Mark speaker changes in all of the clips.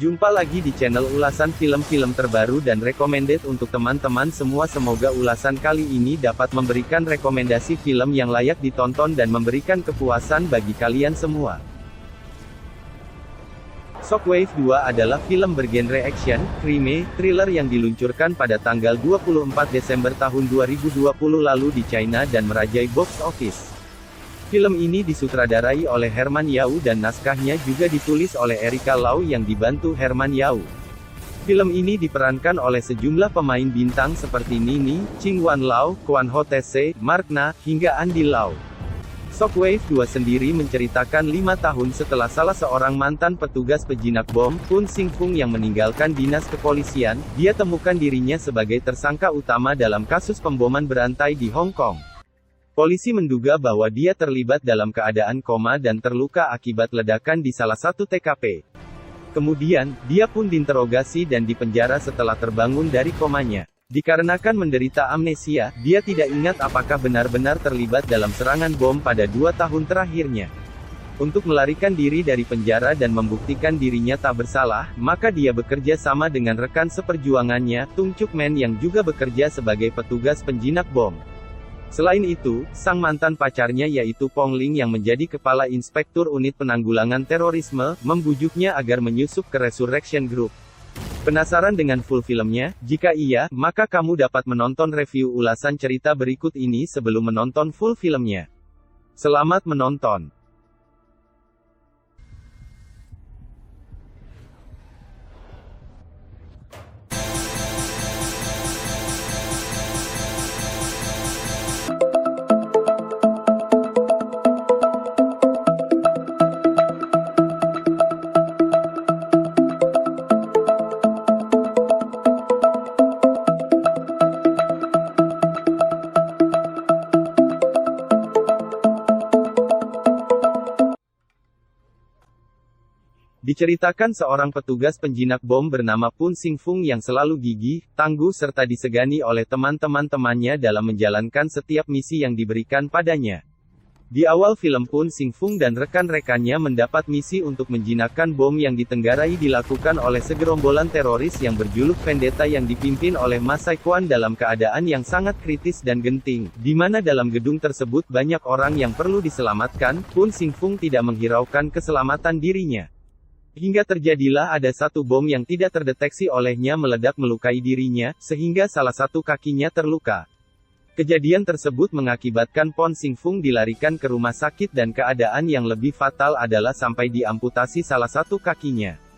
Speaker 1: Jumpa lagi di channel ulasan film-film terbaru dan recommended untuk teman-teman semua. Semoga ulasan kali ini dapat memberikan rekomendasi film yang layak ditonton dan memberikan kepuasan bagi kalian semua. Shockwave 2 adalah film bergenre action, crime, thriller yang diluncurkan pada tanggal 24 Desember tahun 2020 lalu di China dan merajai box office. Film ini disutradarai oleh Herman Yau dan naskahnya juga ditulis oleh Erica Lau yang dibantu Herman Yau. Film ini diperankan oleh sejumlah pemain bintang seperti Nini, Ching Wan Lau, Kwan Ho Tae-se, Mark Na, hingga Andy Lau. Shockwave 2 sendiri menceritakan 5 tahun setelah salah seorang mantan petugas pejinak bom, Poon Sing-fung yang meninggalkan dinas kepolisian, dia temukan dirinya sebagai tersangka utama dalam kasus pemboman berantai di Hong Kong. Polisi menduga bahwa dia terlibat dalam keadaan koma dan terluka akibat ledakan di salah satu TKP. Kemudian, dia pun diinterogasi dan dipenjara setelah terbangun dari komanya. Dikarenakan menderita amnesia, dia tidak ingat apakah benar-benar terlibat dalam serangan bom pada 2 tahun terakhirnya. Untuk melarikan diri dari penjara dan membuktikan dirinya tak bersalah, maka dia bekerja sama dengan rekan seperjuangannya, Tung Chuk Man yang juga bekerja sebagai petugas penjinak bom. Selain itu, sang mantan pacarnya yaitu Pong Ling yang menjadi kepala inspektur unit penanggulangan terorisme, membujuknya agar menyusup ke Resurrection Group. Penasaran dengan full filmnya? Jika iya, maka kamu dapat menonton review ulasan cerita berikut ini sebelum menonton full filmnya. Selamat menonton! Diceritakan seorang petugas penjinak bom bernama Poon Sing-fung yang selalu gigih, tangguh serta disegani oleh teman-teman-temannya dalam menjalankan setiap misi yang diberikan padanya. Di awal film Poon Sing-fung dan rekan-rekannya mendapat misi untuk menjinakkan bom yang ditenggarai dilakukan oleh segerombolan teroris yang berjuluk Vendetta yang dipimpin oleh Ma Sai-kwan dalam keadaan yang sangat kritis dan genting, di mana dalam gedung tersebut banyak orang yang perlu diselamatkan. Poon Sing-fung tidak menghiraukan keselamatan dirinya. Hingga terjadilah ada satu bom yang tidak terdeteksi olehnya meledak melukai dirinya, sehingga salah satu kakinya terluka. Kejadian tersebut mengakibatkan Poon Sing-fung dilarikan ke rumah sakit dan keadaan yang lebih fatal adalah sampai diamputasi salah satu kakinya.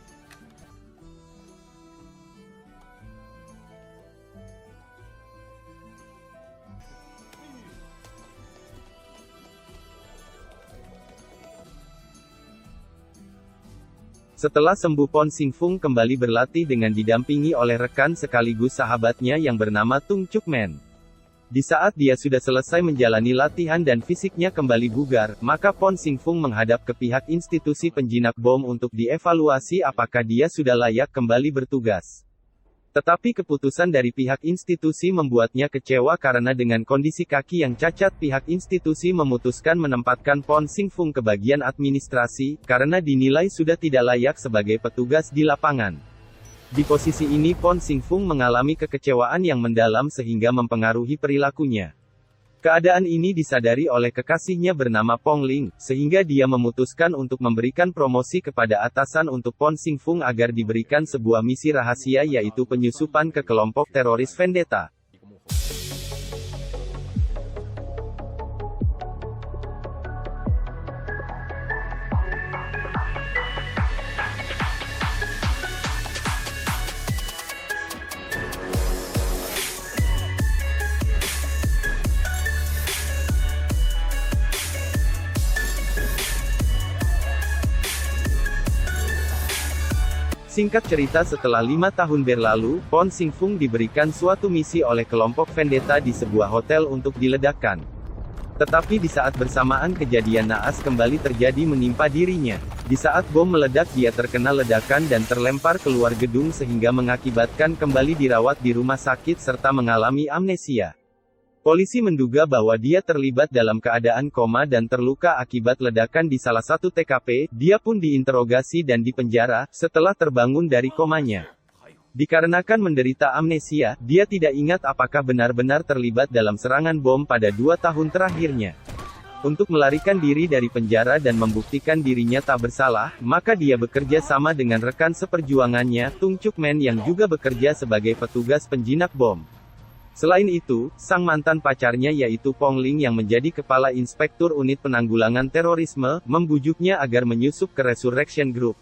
Speaker 1: Setelah sembuh, Poon Sing-fung kembali berlatih dengan didampingi oleh rekan sekaligus sahabatnya yang bernama Tung Chuk Man. Di saat dia sudah selesai menjalani latihan dan fisiknya kembali bugar, maka Poon Sing-fung menghadap ke pihak institusi penjinak bom untuk dievaluasi apakah dia sudah layak kembali bertugas. Tetapi keputusan dari pihak institusi membuatnya kecewa karena dengan kondisi kaki yang cacat pihak institusi memutuskan menempatkan Poon Sing-fung ke bagian administrasi, karena dinilai sudah tidak layak sebagai petugas di lapangan. Di posisi ini Poon Sing-fung mengalami kekecewaan yang mendalam sehingga mempengaruhi perilakunya. Keadaan ini disadari oleh kekasihnya bernama Pong Ling, sehingga dia memutuskan untuk memberikan promosi kepada atasan untuk Poon Sing-fung agar diberikan sebuah misi rahasia yaitu penyusupan ke kelompok teroris Vendetta. Singkat cerita, setelah 5 tahun berlalu, Poon Sing-fung diberikan suatu misi oleh kelompok Vendetta di sebuah hotel untuk diledakkan. Tetapi di saat bersamaan kejadian naas kembali terjadi menimpa dirinya. Di saat bom meledak dia terkena ledakan dan terlempar keluar gedung sehingga mengakibatkan kembali dirawat di rumah sakit serta mengalami amnesia. Polisi menduga bahwa dia terlibat dalam keadaan koma dan terluka akibat ledakan di salah satu TKP. Dia pun diinterogasi dan dipenjara setelah terbangun dari komanya. Dikarenakan menderita amnesia, dia tidak ingat apakah benar-benar terlibat dalam serangan bom pada 2 tahun terakhirnya. Untuk melarikan diri dari penjara dan membuktikan dirinya tak bersalah, maka dia bekerja sama dengan rekan seperjuangannya, Tung Chuk Men yang juga bekerja sebagai petugas penjinak bom. Selain itu, sang mantan pacarnya yaitu Pong Ling yang menjadi kepala inspektur unit penanggulangan terorisme, membujuknya agar menyusup ke Resurrection Group.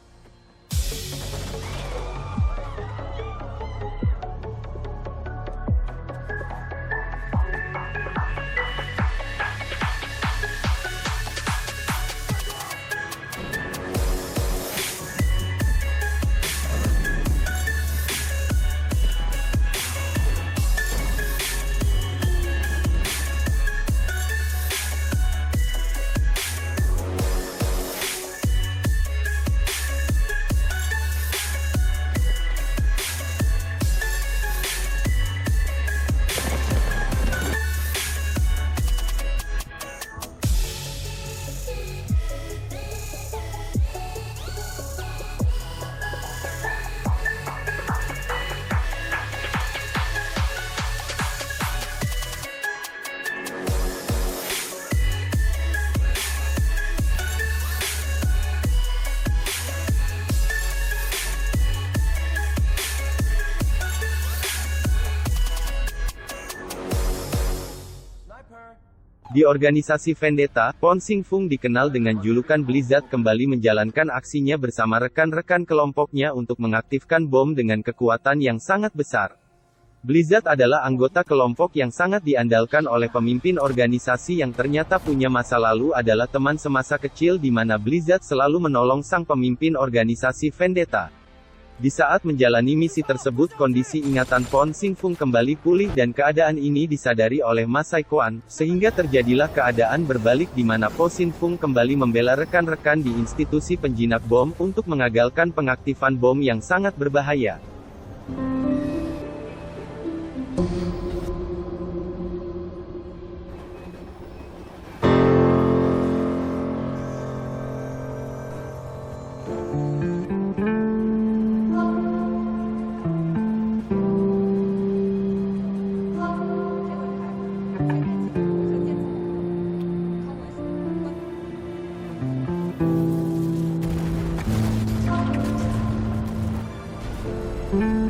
Speaker 1: Di organisasi Vendetta, Pon Sing Fung dikenal dengan julukan Blizzard kembali menjalankan aksinya bersama rekan-rekan kelompoknya untuk mengaktifkan bom dengan kekuatan yang sangat besar. Blizzard adalah anggota kelompok yang sangat diandalkan oleh pemimpin organisasi yang ternyata punya masa lalu adalah teman semasa kecil di mana Blizzard selalu menolong sang pemimpin organisasi Vendetta. Di saat menjalani misi tersebut kondisi ingatan Pon Sing Fung kembali pulih dan keadaan ini disadari oleh Ma Sai Quan, sehingga terjadilah keadaan berbalik di mana Po Sing Fung kembali membela rekan-rekan di institusi penjinak bom untuk mengagalkan pengaktifan bom yang sangat berbahaya.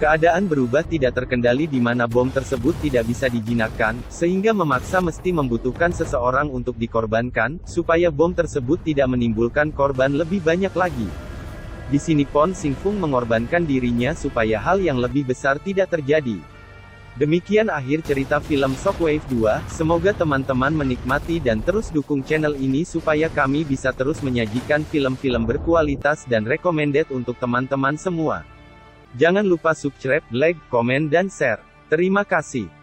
Speaker 1: Keadaan berubah tidak terkendali di mana bom tersebut tidak bisa dijinakkan, sehingga memaksa mesti membutuhkan seseorang untuk dikorbankan, supaya bom tersebut tidak menimbulkan korban lebih banyak lagi. Di sini Pon Sing Fung mengorbankan dirinya supaya hal yang lebih besar tidak terjadi. Demikian akhir cerita film Shockwave 2, semoga teman-teman menikmati dan terus dukung channel ini supaya kami bisa terus menyajikan film-film berkualitas dan recommended untuk teman-teman semua. Jangan lupa subscribe, like, komen dan share. Terima kasih.